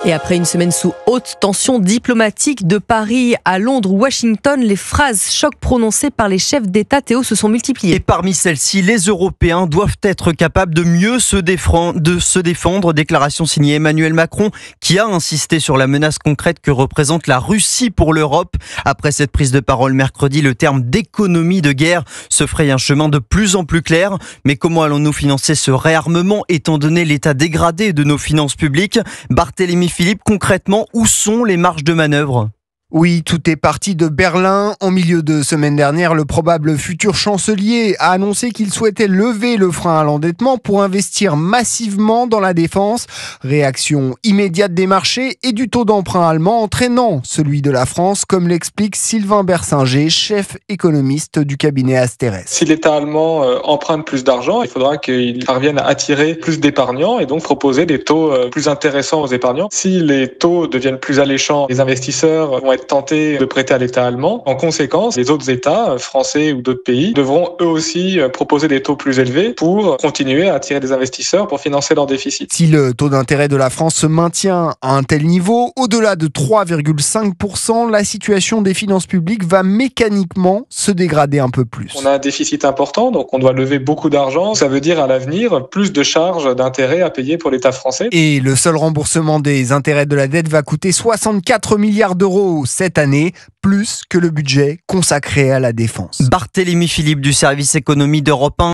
Et après une semaine sous haute tension diplomatique de Paris à Londres ou Washington, les phrases chocs prononcées par les chefs d'État, Théo, se sont multipliées. Et parmi celles-ci, les Européens doivent être capables de mieux se défendre. Déclaration signée Emmanuel Macron, qui a insisté sur la menace concrète que représente la Russie pour l'Europe. Après cette prise de parole mercredi, le terme d'économie de guerre se fraye un chemin de plus en plus clair. Mais comment allons-nous financer ce réarmement étant donné l'état dégradé de nos finances publiques? Barthélémy Philippe, concrètement, où sont les marges de manœuvre ? Oui, tout est parti de Berlin. En milieu de semaine dernière, le probable futur chancelier a annoncé qu'il souhaitait lever le frein à l'endettement pour investir massivement dans la défense. Réaction immédiate des marchés et du taux d'emprunt allemand entraînant celui de la France, comme l'explique Sylvain Bersinger, chef économiste du cabinet Asterès. Si l'État allemand emprunte plus d'argent, il faudra qu'il parvienne à attirer plus d'épargnants et donc proposer des taux plus intéressants aux épargnants. Si les taux deviennent plus alléchants, les investisseurs vont être tentés de prêter à l'État allemand. En conséquence, les autres États, français ou d'autres pays, devront eux aussi proposer des taux plus élevés pour continuer à attirer des investisseurs pour financer leur déficit. Si le taux d'intérêt de la France se maintient à un tel niveau, au-delà de 3,5%, la situation des finances publiques va mécaniquement se dégrader un peu plus. On a un déficit important, donc on doit lever beaucoup d'argent. Ça veut dire à l'avenir plus de charges d'intérêt à payer pour l'État français. Et le seul remboursement des intérêts de la dette va coûter 64 milliards d'euros cette année, plus que le budget consacré à la défense. Barthélémy Philippe du service économie d'Europe 1.